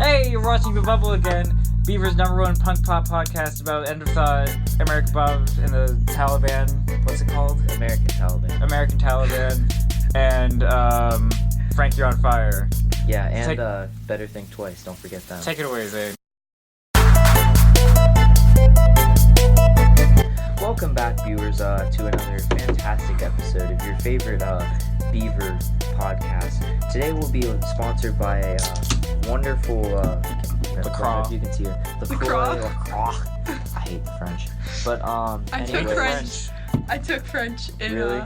Hey, you're watching The Bubble again, Beaver's #1 punk pop podcast about end of thought, American Bob and the Taliban. What's it called? American Taliban. And Frank, You're on Fire. Yeah, and Better Think Twice. Don't forget that. Take it away, Zane. Welcome back, viewers, to another fantastic episode of your favorite Beaver podcast. Today we'll be sponsored by a wonderful LaCroix. If you can see her. LaCroix. I hate the French. But I took French in Really?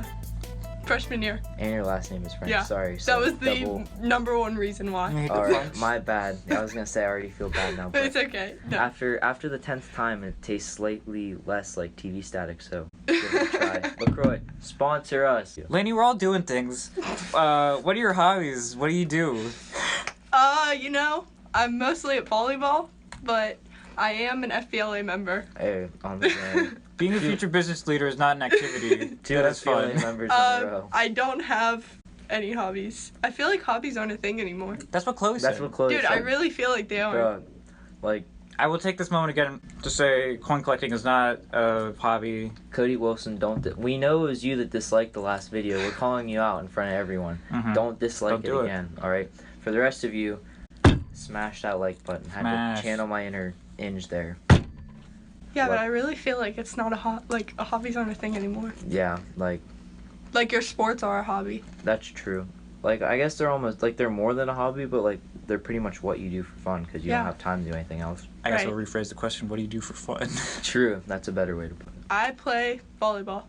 Freshman year. And your last name is French. Yeah. Sorry. That So was the double... #1 reason why. Alright, my bad. I was gonna say I already feel bad now. But it's okay. No. After the 10th time, it tastes slightly less like TV static, so give it a try. LaCroix, sponsor us. Lanie, we're all doing things. What are your hobbies? What do you do? I'm mostly at volleyball, but I am an FBLA member. Hey, on the game. Being a future business leader is not an activity. Two That's fun. FBLA members in a row. I don't have any hobbies. I feel like hobbies aren't a thing anymore. That's what Chloe said. That's what Chloe Dude, said. I really feel like they are. Bro, like, I will take this moment again to say coin collecting is not a hobby. Cody Wilson, we know it was you that disliked the last video. We're calling you out in front of everyone. Mhm. Don't dislike Don't do it. again, alright? For the rest of you, smash that like button. Had Smash. to channel my inner Inge there. Yeah, but What? I really feel like it's not hobbies aren't a thing anymore. Yeah, like, Like your sports are a hobby. that's true. Like, I guess they're almost, like, they're more than a hobby, but, like, they're pretty much what you do for fun, because you Yeah. don't have time to do anything else. I guess Right. I'll rephrase the question. What do you do for fun? True, that's a better way to put it. I play volleyball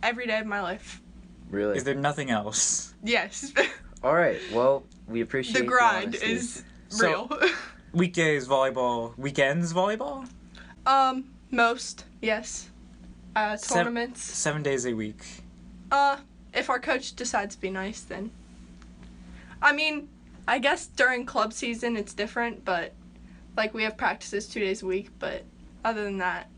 every day of my life. Really? Is there nothing else? Yes. Alright, well, we appreciate The grind honesty. is So- real. Weekdays volleyball. Weekends volleyball? Most, yes. Tournaments. 7 days a week. If our coach decides to be nice, then. I mean, I guess during club season it's different, but, like, we have practices 2 days a week, but other than that,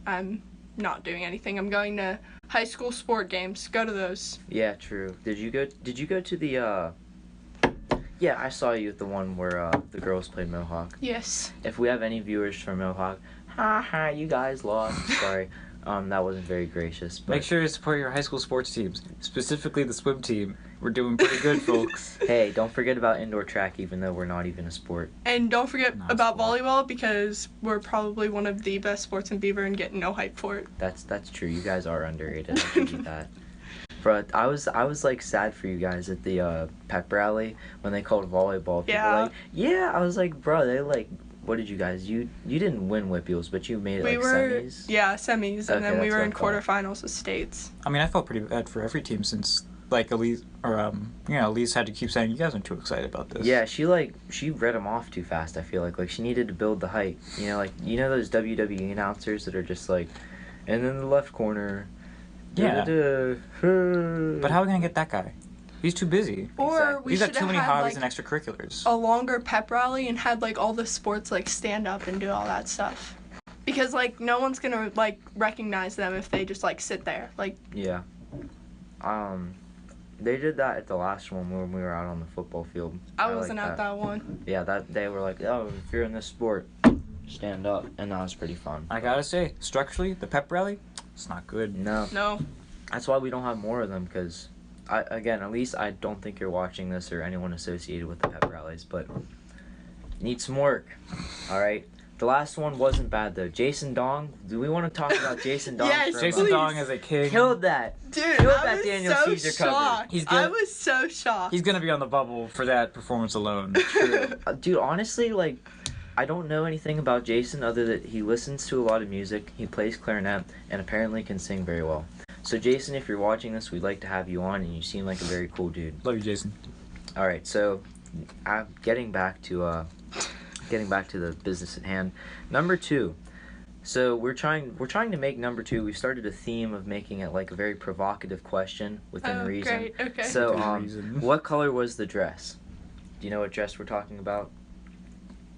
I'm not doing anything. I'm going to high school sport games. Go to those. Yeah, true. Did you go to the, Yeah, I saw you at the one where, the girls played Mohawk. Yes. If we have any viewers from Mohawk, haha, you guys lost. Sorry. That wasn't very gracious. But Make sure to support your high school sports teams, specifically the swim team. We're doing pretty good, folks. Hey, don't forget about indoor track, even though we're not even a sport. And don't forget Not about sport. volleyball, because we're probably one of the best sports in Beaver and getting no hype for it. That's true. You guys are underrated. I'll give you that. But I was like sad for you guys at the pep rally when they called volleyball. People Yeah. Like, yeah, I was like, bro, they like, what did you guys? You didn't win Whippeals, but you made it We like were, semis. yeah, semis, and Okay, then we that's were what in I thought. quarterfinals with states. I mean, I felt pretty bad for every team since, like, Elise, or, Elise had to keep saying, you guys aren't too excited about this. Yeah, she read them off too fast. I feel like she needed to build the height. Like those WWE announcers that are just like, and then the left corner. Yeah. da-da-da, But how are we going to get that guy? He's too busy. Or Exactly. we He's got should too have many had hobbies like and extracurriculars. a longer pep rally and had like all the sports like stand up and do all that stuff. Because like no one's gonna like recognize them if they just like sit there. Like Yeah. They did that at the last one when we were out on the football field. I like wasn't at that one. Yeah, that they were like, oh, if you're in this sport, stand up, and that was pretty fun. I gotta say, structurally, the pep rally, it's not good. No, No. that's why we don't have more of them, because, at least I don't think you're watching this or anyone associated with the pep rallies, but need some work. All right. The last one wasn't bad though. Jason Dong. Do we want to talk about Jason Dong? Yes, for a Jason Please. Dong is a king. Killed that. Dude, Killed I that was Daniel so Caesar cover. shocked. He's good. I was so shocked. He's gonna be on the bubble for that performance alone. True. Dude, honestly, like, I don't know anything about Jason other than he listens to a lot of music, he plays clarinet, and apparently can sing very well. So, Jason, if you're watching this, we'd like to have you on, and you seem like a very cool dude. Love you, Jason. All right, so getting back to the business at hand. Number 2. So we're trying to make number 2. We've started a theme of making it like a very provocative question within reason. Great. Okay. So, Within reason. what color was the dress? Do you know what dress we're talking about?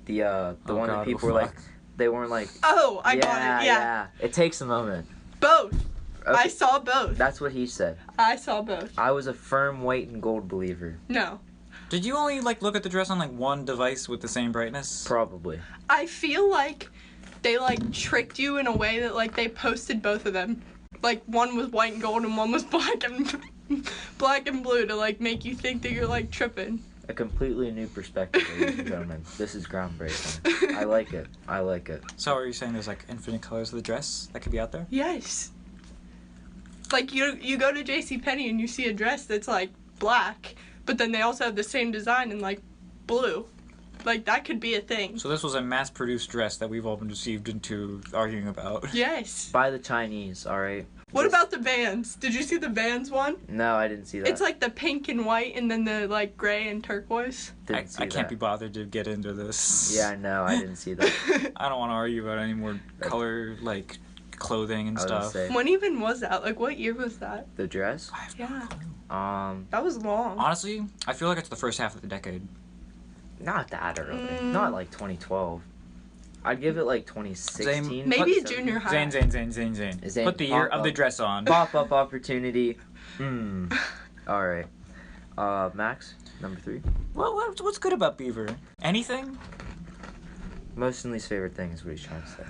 The one that people were like, they weren't like. Oh, I got it. Yeah. It takes a moment. Both. Okay. I saw both. That's what he said. I saw both. I was a firm white and gold believer. No. Did you only like look at the dress on like one device with the same brightness? Probably. I feel like they like tricked you in a way that like they posted both of them. Like one was white and gold and one was black and blue to like make you think that you're like tripping. A completely new perspective, ladies and gentlemen. This is groundbreaking. I like it. I like it. So are you saying there's like infinite colors of the dress that could be out there? Yes. Like you go to JCPenney and you see a dress that's like black, but then they also have the same design in like blue. Like that could be a thing. So this was a mass-produced dress that we've all been deceived into arguing about. Yes. By the Chinese, alright? What about the Vans? Did you see the Vans one? No, I didn't see that. It's like the pink and white and then the like gray and turquoise. Didn't see I can't that. be bothered to get into this. Yeah, no, I didn't see that. I don't want to argue about any more color, like, clothing and I was gonna stuff. say, When even was that? Like what year was that? the dress? I have no Yeah. clue. That was long. Honestly, I feel like it's the first half of the decade. Not that early. Not like 2012. I'd give it like 2016. Maybe Put junior high. Zane. Zane, Put the year pop of the up. dress on. Pop-up opportunity. Alright. Max, number 3. What's good about Beaver? Anything? Most and least favorite thing is what he's trying to say.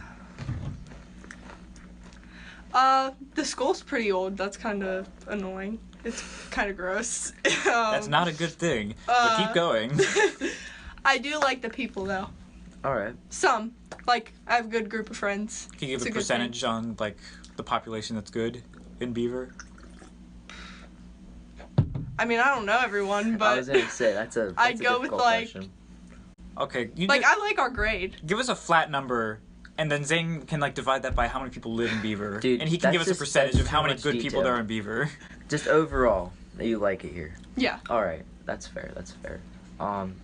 The school's pretty old. That's kind of annoying. It's kind of gross. That's not a good thing. But keep going. I do like the people though. Alright. Some. Like, I have a good group of friends. Can you It's give a good thing. percentage on, like, the population that's good in Beaver? I mean, I don't know everyone, I but was gonna say, that's a I'd go with, difficult like- question. Okay, like I like our grade. give us a flat number, and then Zane can, like, divide that by how many people live in Beaver. Dude, and he can give us that's a percentage that's of how too many much good people detail. there are in Beaver. Just overall, that you like it here. Yeah. Alright, that's fair, that's fair.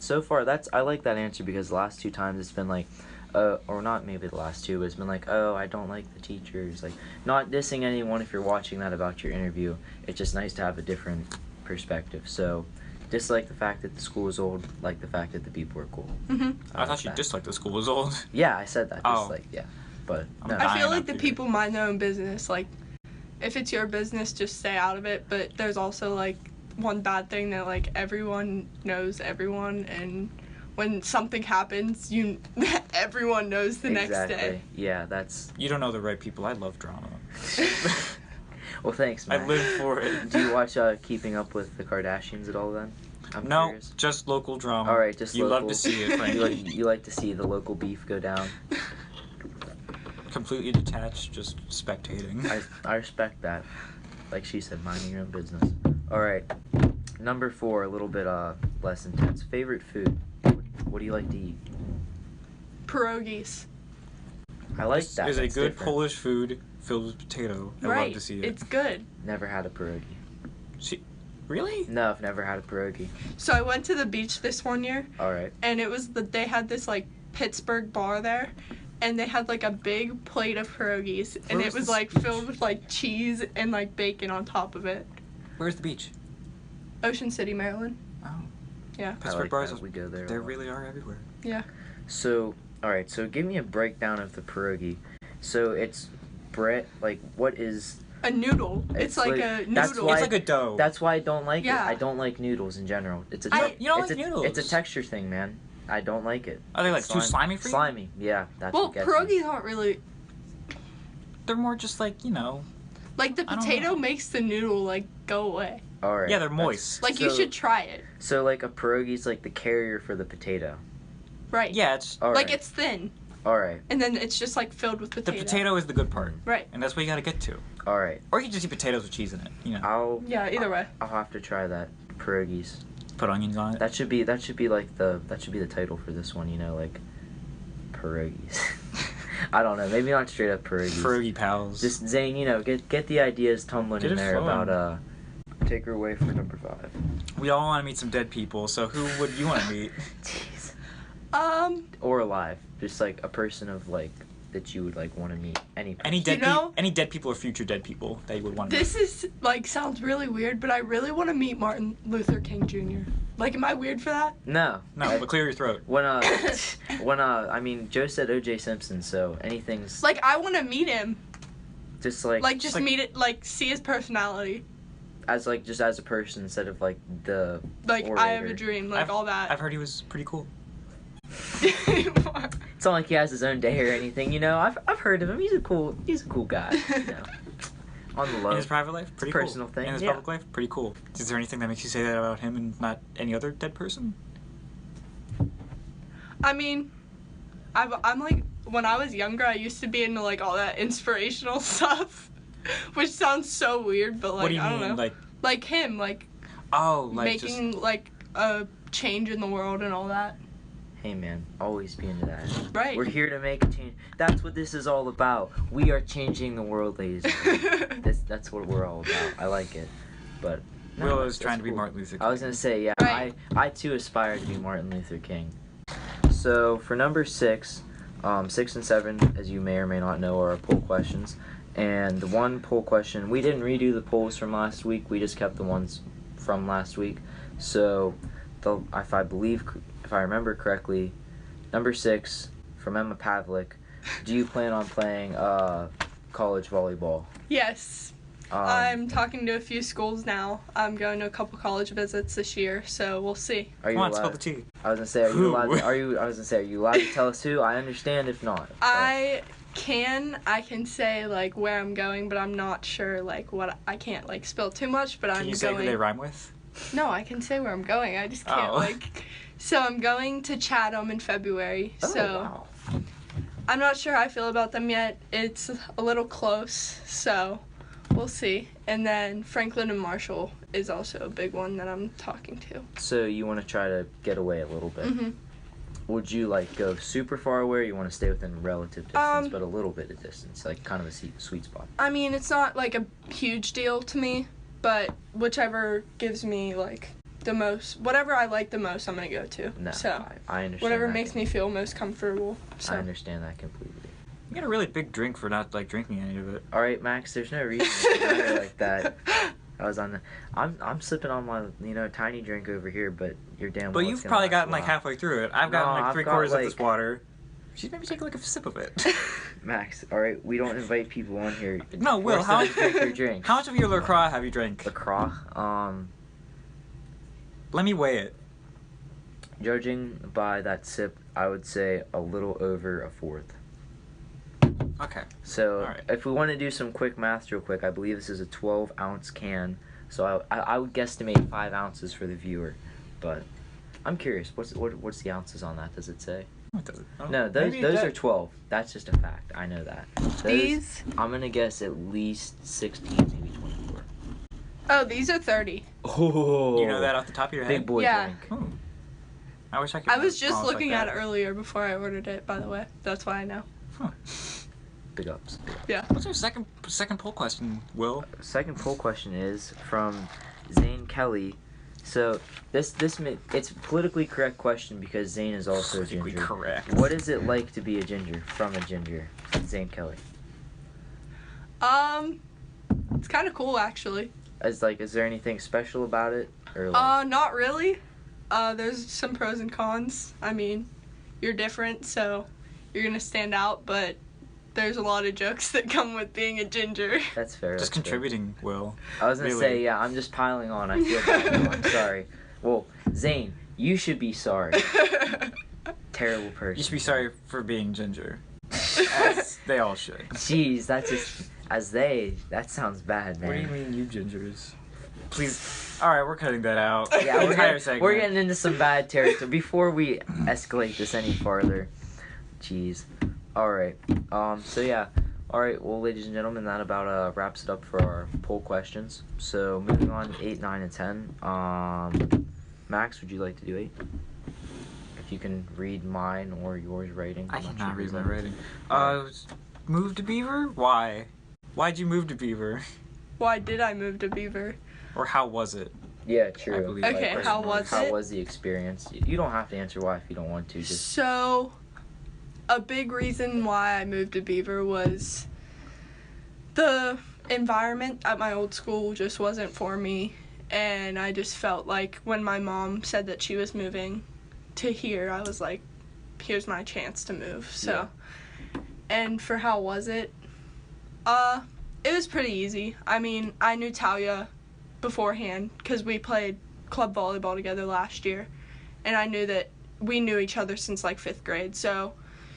So far, I like that answer because the last 2 times it's been like, or not maybe the last 2, but it's been like, oh, I don't like the teachers. Like, not dissing anyone if you're watching that about your interview. It's just nice to have a different perspective. So, dislike the fact that the school is old, like the fact that the people are cool. Mhm. I thought you disliked the school was old. Yeah, I said that. Oh. Dislike, yeah. But, I'm no. dying I feel like up the here. people mind their own business. Like, if it's your business, just stay out of it. But there's also like one bad thing that like everyone knows everyone, and when something happens, everyone knows the next day. Yeah, that's... You don't know the right people. I love drama. Well, thanks, man. I live for it. Do you watch Keeping Up with the Kardashians at all, then? I'm No, curious. just local drama. Alright, just You local. love to see it, you, frankly. you like to see the local beef go down. Completely detached, just spectating. I respect that. Like she said, minding your own business. Alright. Number 4, a little bit less intense. Favorite food? What do you like to eat? Pierogis. I like that. Is a That's good different. Polish food filled with potato. I Right. love to see it. It's good. Never had a pierogi. Really? No, I've never had a pierogi. So I went to the beach this one year, Alright. and they had this like Pittsburgh bar there, and they had like a big plate of pierogis, and Where it was was this like beach? filled with like cheese and like bacon on top of it. Where's the beach? Ocean City, Maryland. Oh. Yeah. I Pittsburgh like bars, that. We go there. a they lot. really are everywhere. Yeah. So, alright, so give me a breakdown of the pierogi. So it's bread, like, what is... A noodle. It's like a that's noodle. why- It's like a dough. That's why I don't like Yeah. it. I don't like noodles in general. It's a I- You don't it's like a, noodles? It's a texture thing, man. I don't like it. Are they like too slimy for you? Slimy, yeah. That's Well, what gets me. pierogies aren't really They're more just like, you know. like the I don't potato know. makes the noodle like go away. Alright. Yeah, they're that's- moist. Like you So- should try it. So, like, a pierogi's like the carrier for the potato. Right. Yeah, it's Alright. Like it's thin, Alright. and then it's just like filled with the potato. potato is the good part, Right. and that's what you gotta get to. Alright. Or you can just eat potatoes with cheese in it. You know, Yeah. Either way. I'll have to try that. Pierogies. put onions on it. That should be like the title for this one, you know, like pierogies. I don't know, maybe not straight up pierogies. Pierogi pals. Just Zane, you know, get the ideas tumbling Get in it there flowing. about take her away from number 5. We all want to meet some dead people. So who would you want to meet? Jeez. Or Or alive. Just like a person of like that you would like want to meet. Any person. Any dead people or future dead people that you would want to meet. This is like sounds really weird, but I really want to meet Martin Luther King Jr. Like, am I weird for that? No. No, but clear your throat. When I mean Joe said O.J. Simpson, so anything's Like, I want to meet him. just like Like, just meet it. Like, see his personality. as like just as a person instead of like the Like orator. I have a dream, like all that. I've heard he was pretty cool. It's not like he has his own day or anything, you know. I've heard of him. He's a cool guy, you know. On the low. In his private life, pretty personal cool. thing, In his yeah. public life, pretty cool. Is there anything that makes you say that about him and not any other dead person? I mean, I'm like, when I was younger, I used to be into like all that inspirational stuff, which sounds so weird, but like What do you I don't mean, know, like him, like making just like a change in the world and all that. Hey man, always be into that. Right. We're here to make a change. That's what this is all about. We are changing the world, ladies and gentlemen. That's what we're all about. I like it. But no, Will that's is trying to be cool. Martin Luther King. I was gonna say, yeah, Right. I too aspire to be Martin Luther King. So for number 6, 6 and 7, as you may or may not know, are our poll questions. And the one poll question, we didn't redo the polls from last week. We just kept the ones from last week. So, if I remember correctly, number 6 from Emma Pavlik. Do you plan on playing college volleyball? Yes. I'm talking to a few schools now. I'm going to a couple college visits this year, so we'll see. Are you Come on, allowed? spill the tea. I was gonna say, are you allowed? I was gonna say, are you allowed to tell us who? I understand if not. but- I can say like where I'm going, but I'm not sure like what I can't like spill too much, but Can I'm you say who going. they rhyme with? No, I can say where I'm going. I just can't Oh. like. So I'm going to Chatham in February. Oh, So wow. I'm not sure how I feel about them yet. It's a little close, so we'll see. And then Franklin and Marshall is also a big one that I'm talking to. So you want to try to get away a little bit. Mhm. Would you like go super far away, or you want to stay within relative distance, Um, but a little bit of distance, like kind of a sweet spot? I mean, it's not like a huge deal to me, but whichever gives me like the most, whatever I like the most, I'm gonna go to. No, So I understand. whatever that makes me feel most comfortable. I So understand that completely. You got a really big drink for not like drinking any of it. All right, Max. There's no reason to matter like that. I was on the. I'm sipping on my tiny drink over here, but you're damn. But well you've it's gonna probably last gotten a like while. halfway through it. I've gotten No, like I've 3/4 got, of this like- water. She's maybe take like a sip of it. Max, all right, we don't invite people on here. No, Will, Force how them to drink their drink. How much of your LaCroix have you drank? LaCroix, Let me weigh it. judging by that sip, I would say a little over a fourth. Okay. So All right. if we want to do some quick math real quick, I believe this is a 12-ounce can. So I would guesstimate 5 ounces for the viewer, but I'm curious. What's the ounces on that? Does it say? What does it? Oh, No, those maybe it are does. 12. That's just a fact. I know that. these, I'm gonna guess at least 16, maybe 24. oh, these are 30. Oh, You know that off the top of your head? big boy Yeah. drink. Oh. I wish I could. I was know just balls like looking at that. it earlier before I ordered it. By the way, that's why I know. Huh. Big ups. Yeah. What's our second poll question, Will? Second poll question is from Zane Kelly. So it's politically correct question because Zane is also a Politically ginger. correct. What is it like to be a ginger from a ginger? Zane Kelly. It's kind of cool actually. Is there anything special about it or like, Not really. There's some pros and cons. I mean, you're different, so you're gonna stand out, but there's a lot of jokes that come with being a ginger. that's fair. Just that's fair. contributing, Will. I was gonna Really. say yeah. I'm just piling on. I feel bad. I'm sorry. Well, Zane, you should be sorry. Terrible person. You should be sorry for being ginger. As they all should. Jeez, that's just that sounds bad, man. What do you mean, you gingers? Please. All right, we're cutting that out. Yeah, The entire segment. we're getting into some bad territory before we escalate this any farther. Jeez. All right. So yeah. All right. Well, ladies and gentlemen, that about wraps it up for our poll questions. So moving on to 8, 9, and 10. Max, would you like to do 8? If you can read mine or yours writing. I I'm not cannot sure read my who's writing. Move to Beaver? Why? Why'd you move to Beaver? Why did I move to Beaver? Or how was it? Yeah, I true. believe Okay, how was How it? was the experience? You don't have to answer why if you don't want to. Just So, a big reason why I moved to Beaver was the environment at my old school just wasn't for me, and I just felt like when my mom said that she was moving to here, I was like, here's my chance to move. So, and for how was it? It was pretty easy. I mean, I knew Talia beforehand because we played club volleyball together last year, and I knew that we knew each other since like 5th grade. So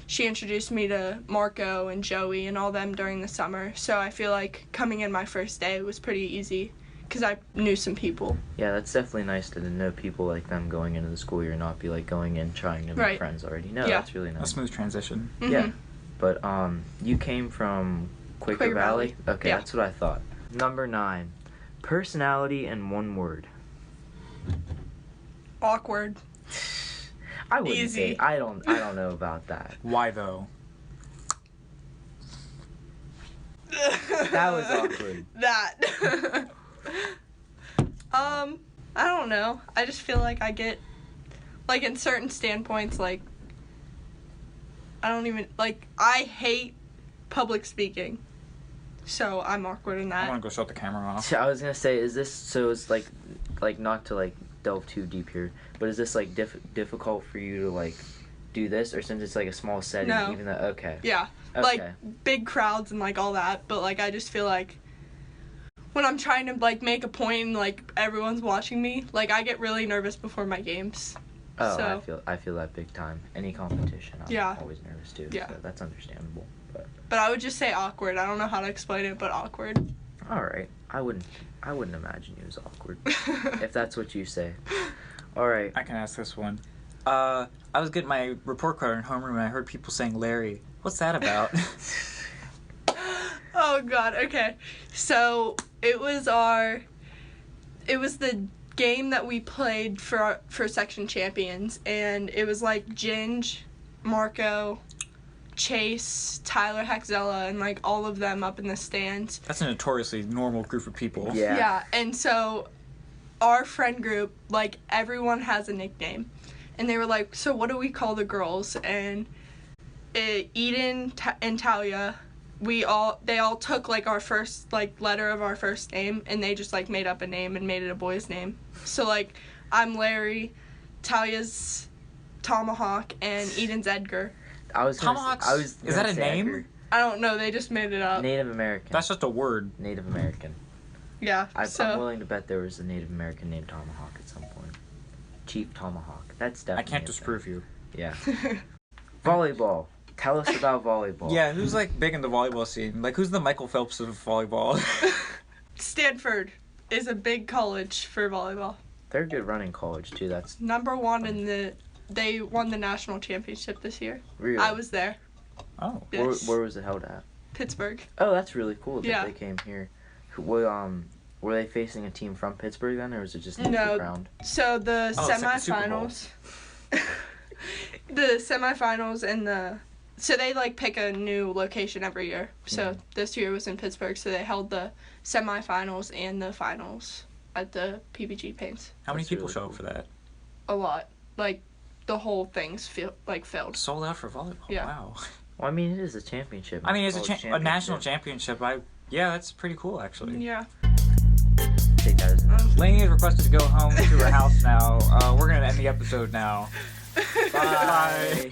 she introduced me to Marco and Joey and all them during the summer. So I feel like coming in my first day was pretty easy because I knew some people. Yeah, that's definitely nice to know people like them going into the school year, not be like going in trying to make Right. friends already. No, Yeah. that's really A nice. smooth transition. Mhm. Yeah. But you came from Quaker Valley? Okay, Yeah. that's what I thought. Number 9. Personality in one word. Awkward. I wouldn't Easy. say. I don't know about that. Why though? That was awkward. That. I don't know. I just feel like I get, like, in certain standpoints, like, I don't even, like, I hate public speaking. So I'm awkward in I that. want to go shut the camera off. I was gonna say, is this so? It's like not to like delve too deep here, but is this like difficult for you to like do this, or since it's like a small setting, No. even though okay, Yeah. okay, Like, big crowds and, like, all that. But, like, I just feel like when I'm trying to, like, make a point and, like, everyone's watching me, like, I get really nervous before my games. oh, so- I feel that big time. Any competition, I'm Yeah. always nervous too. Yeah. So that's understandable. But I would just say awkward. I don't know how to explain it, but awkward. All right, I wouldn't imagine you as awkward if that's what you say. All right, I can ask this one. I was getting my report card in homeroom and I heard people saying Larry. What's that about? Oh, God. Okay. So it was the game that we played for section champions, and it was like Ginge, Marco, Chase, Tyler Hexella, and like all of them up in the stands. That's a notoriously normal group of people. yeah. And so our friend group, like, everyone has a nickname. And they were like, so what do we call the girls? And Eden and Talia, they all took, like, our first, like, letter of our first name, and they just, like, made up a name and made it a boy's name. So, like, I'm Larry, Talia's Tomahawk, and Eden's Edgar. Tomahawks? Is that a name? Edgar. I don't know, they just made it up. Native American. That's just a word. Native American. Yeah, I'm so... willing to bet there was a Native American named Tomahawk at some point. Chief Tomahawk. That's I definitely. can't a disprove thing. you. Yeah. Volleyball. Tell us about volleyball. Yeah, who's like big in the volleyball scene? Like, who's the Michael Phelps of volleyball? Stanford is a big college for volleyball. They're a good running college too. That's Number one they won the national championship this year. really. I was there. Oh. Yes. Where was it held at? Pittsburgh. Oh, that's really cool that Yeah. they came here. Were they facing a team from Pittsburgh then, or was it just No. neutral ground? So the Oh, it's like the Super Bowl. semifinals, the semifinals and so they like pick a new location every year. So Mhm. this year was in Pittsburgh. So they held the semifinals and the finals at the PPG Paints. How many That's people really show up cool. for that? A lot, like the whole thing's filled. Sold out for volleyball. Yeah. Wow. Well, I mean, it is a championship. I mean, it's college a national championship. Yeah, that's pretty cool, actually. Yeah. Take that as an Lanie has requested to go home to her house now. We're going to end the episode now. Bye.